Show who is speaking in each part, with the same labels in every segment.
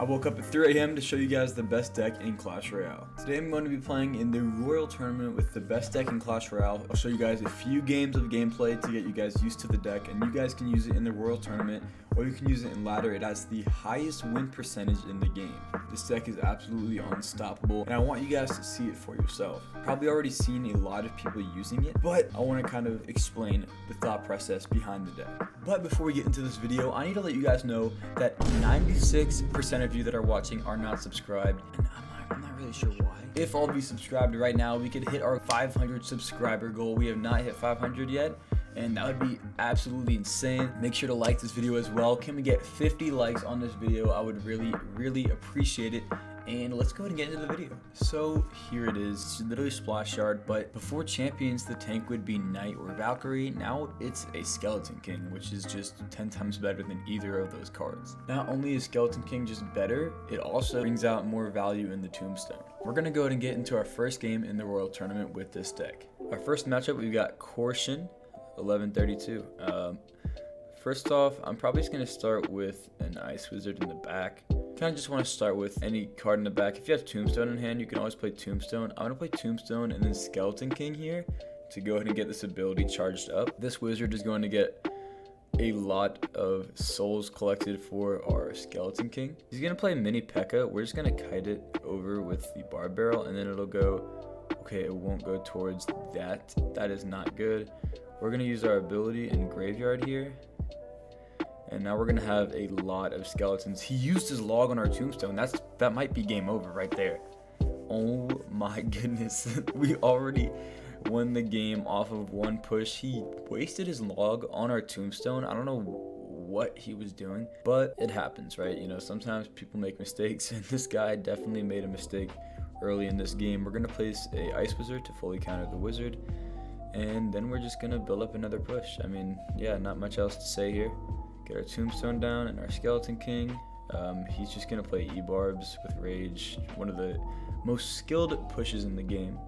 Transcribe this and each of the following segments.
Speaker 1: I woke up at 3 a.m. to show you guys the best deck in Clash Royale. Today I'm going to be playing in the Royal Tournament with the best deck in Clash Royale. I'll show you guys a few games of gameplay to get you guys used to the deck, and you guys can use it in the Royal Tournament or you can use it in ladder. It has the highest win percentage in the game. This deck is absolutely unstoppable, and I want you guys to see it for yourself. Probably already seen a lot of people using it, but I want to kind of explain the thought process behind the deck. But before we get into this video, I need to let you guys know that 96% of you that are watching are not subscribed, and I'm not really sure why. If all of you subscribed right now, we could hit our 500 subscriber goal. We have not hit 500 yet, and that would be absolutely insane. Make sure to like this video as well. Can we get 50 likes on this video? I would really appreciate it. And let's go ahead and get into the video. So here it is. It's literally Splash Yard, but before champions, the tank would be Knight or Valkyrie. Now it's a Skeleton King, which is just 10 times better than either of those cards. Not only is Skeleton King just better, it also brings out more value in the Tombstone. We're gonna go ahead and get into our first game in the Royal Tournament with this deck. Our first matchup, we've got Caution, 1132. First off, I'm probably just gonna start with an Ice Wizard in the back. Kind of just want to start with any card in the back. If you have Tombstone in hand, you can always play Tombstone. I'm gonna play Tombstone and then Skeleton King here to go ahead and get this ability charged up. This wizard is going to get a lot of souls collected for our Skeleton King. He's gonna play Mini P.E.K.K.A. We're just gonna kite it over with the Bar Barrel, and then it'll go. Okay, it won't go towards that. That is not good. We're gonna use our ability in Graveyard here. And now we're gonna have a lot of skeletons. He used his log on our Tombstone. That might be game over right there. Oh my goodness. We already won the game off of one push. He wasted his log on our Tombstone. I don't know what he was doing, but it happens, right? You know, sometimes people make mistakes, and this guy definitely made a mistake early in this game. We're gonna place a Ice Wizard to fully counter the wizard, and then we're just gonna build up another push. I mean, yeah, not much else to say here. Get our Tombstone down and our Skeleton King. He's just gonna play E-Barbs with Rage, one of the most skilled pushes in the game.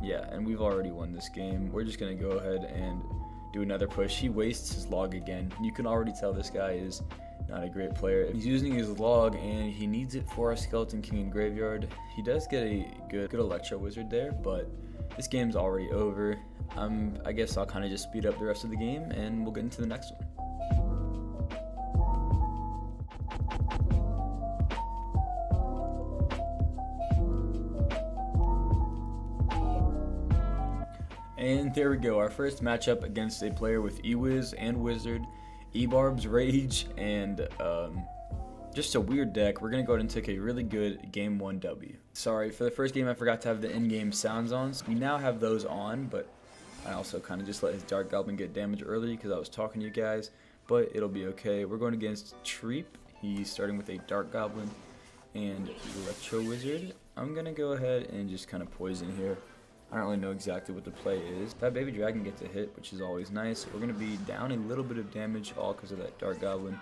Speaker 1: Yeah, and we've already won this game. We're just gonna go ahead and do another push. He wastes his log again. You can already tell this guy is not a great player. He's using his log and he needs it for our Skeleton King in Graveyard. He does get a good Electro Wizard there, but this game's already over. I guess I'll kind of just speed up the rest of the game and we'll get into the next one. And there we go, our first matchup against a player with E-Wiz and Wizard, E-Barbs, Rage, and just a weird deck. We're going to go ahead and take a really good Game 1 W. Sorry, for the first game I forgot to have the in-game sounds on. So we now have those on, but I also kind of just let his Dark Goblin get damage early because I was talking to you guys, but it'll be okay. We're going against Treep. He's starting with a Dark Goblin and Electro Wizard. I'm going to go ahead and just kind of poison here. I don't really know exactly what the play is. That Baby Dragon gets a hit, which is always nice. We're going to be down a little bit of damage, all because of that Dark Goblin.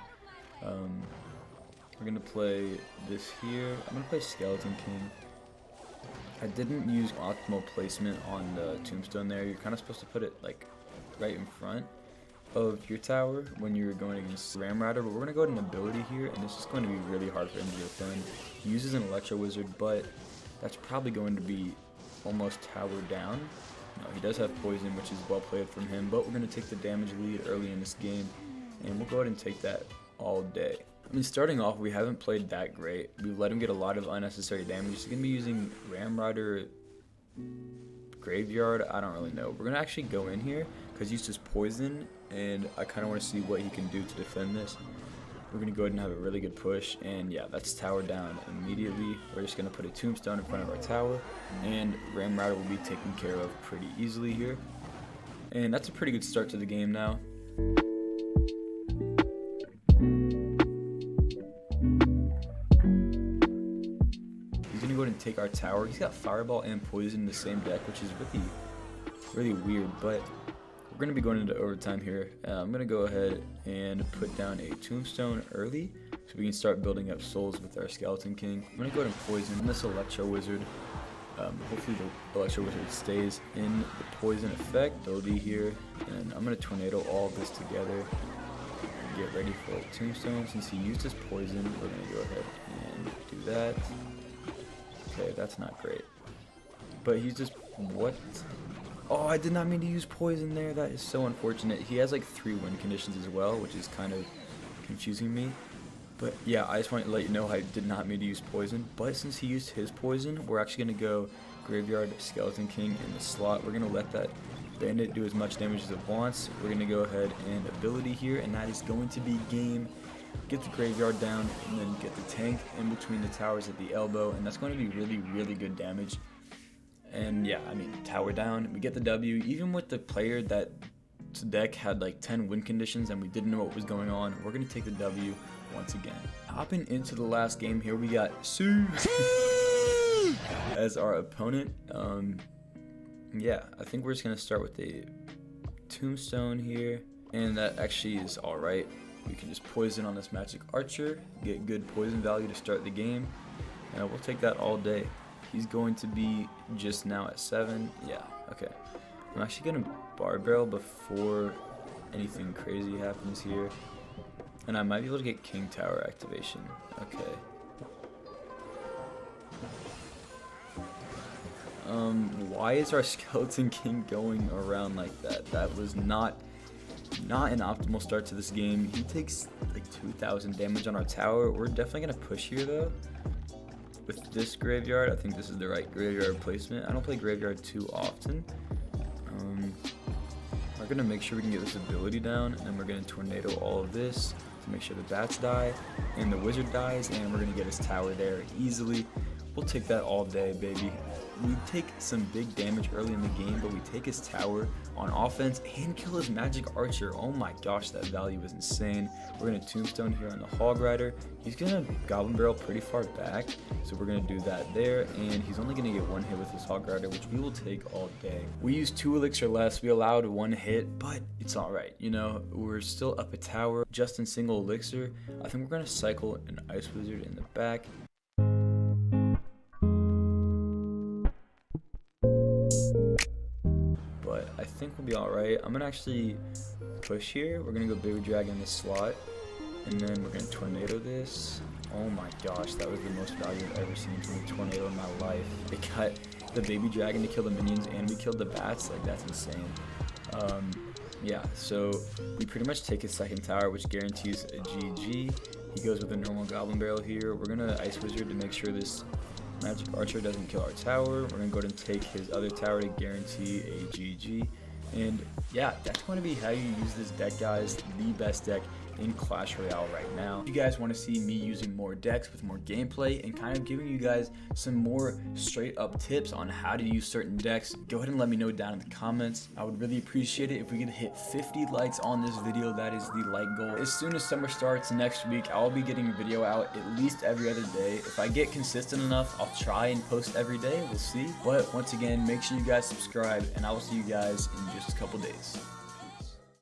Speaker 1: We're going to play this here. I'm going to play Skeleton King. I didn't use optimal placement on the Tombstone there. You're kind of supposed to put it like right in front of your tower when you're going against Ramrider, but we're going to go to an ability here, and this is going to be really hard for him to defend. He uses an Electro Wizard, but that's probably going to be almost tower down. No, he does have poison, which is well played from him, but we're going to take the damage lead early in this game, and we'll go ahead and take that all day. I mean, starting off, we haven't played that great. We've let him get a lot of unnecessary damage. He's going to be using Ramrider Graveyard. I don't really know. We're going to actually go in here because he used his poison, and I kind of want to see what he can do to defend this. We're going to go ahead and have a really good push, and yeah, that's tower down immediately. We're just going to put a Tombstone in front of our tower, and Ramrider will be taken care of pretty easily here. And that's a pretty good start to the game now. He's going to go ahead and take our tower. He's got Fireball and Poison in the same deck, which is really weird, but we're going to be going into overtime here. I'm going to go ahead and put down a Tombstone early so we can start building up souls with our Skeleton King. I'm going to go ahead and poison this Electro Wizard. Hopefully the Electro Wizard stays in the poison effect ability here. And I'm going to tornado all of this together. Get ready for a Tombstone. Since he used his poison, we're going to go ahead that. Okay, that's not great. But he's just, what? Oh, I did not mean to use poison there. That is so unfortunate. He has like 3 win conditions as well, which is kind of confusing me. But yeah, I just want to let you know I did not mean to use poison. But since he used his poison, we're actually going to go Graveyard Skeleton King in the slot. We're going to let that bandit do as much damage as it wants. We're going to go ahead and ability here, and that is going to be game. Get the graveyard down, and then get the tank in between the towers at the elbow, and that's going to be really, really good damage. And yeah, I mean, tower down, we get the W. Even with the player that deck had like 10 win conditions and we didn't know what was going on, we're going to take the W once again. Hopping into the last game here, we got Sue as our opponent. Yeah, I think we're just going to start with a tombstone here, and that actually is alright. We can just poison on this magic archer, get good poison value to start the game, and we'll take that all day. He's going to be just now at 7. Yeah, okay. I'm actually going to bar barrel before anything crazy happens here. And I might be able to get King Tower activation. Okay. Why is our Skeleton King going around like that? That was not an optimal start to this game. He takes like 2,000 damage on our tower. We're definitely going to push here though. With this graveyard, I think this is the right graveyard placement. I don't play graveyard too often. We're going to make sure we can get this ability down, and then we're going to tornado all of this to make sure the bats die, and the wizard dies, and we're going to get his tower there easily. We'll take that all day, baby. We take some big damage early in the game, but we take his tower on offense and kill his magic archer. Oh my gosh, that value is insane. We're going to tombstone here on the hog rider. He's going to goblin barrel pretty far back, so we're going to do that there, and he's only going to get 1 hit with his hog rider, which we will take all day. We used 2 elixir less. We allowed 1 hit, but it's alright. You know, we're still up a tower just in single elixir. I think we're going to cycle an ice wizard in the back. But I think we'll be alright. I'm going to actually push here. We're going to go baby dragon in the slot, and then we're going to tornado this. Oh my gosh, that was the most value I've ever seen from a tornado in my life. It got the baby dragon to kill the minions, and we killed the bats. Like, that's insane. Yeah, so we pretty much take his second tower, which guarantees a GG. He goes with a normal goblin barrel here. We're going to ice wizard to make sure this magic archer doesn't kill our tower. We're going to go ahead and take his other tower to guarantee a GG. And yeah, that's going to be how you use this deck, guys. The best deck in Clash Royale right now. If you guys want to see me using more decks with more gameplay and kind of giving you guys some more straight up tips on how to use certain decks, go ahead and let me know down in the comments. I would really appreciate it if we could hit 50 likes on this video. That is the like goal. As soon as summer starts next week, I'll be getting a video out at least every other day. If I get consistent enough, I'll try and post every day. We'll see. But once again, make sure you guys subscribe, and I will see you guys in just a couple days.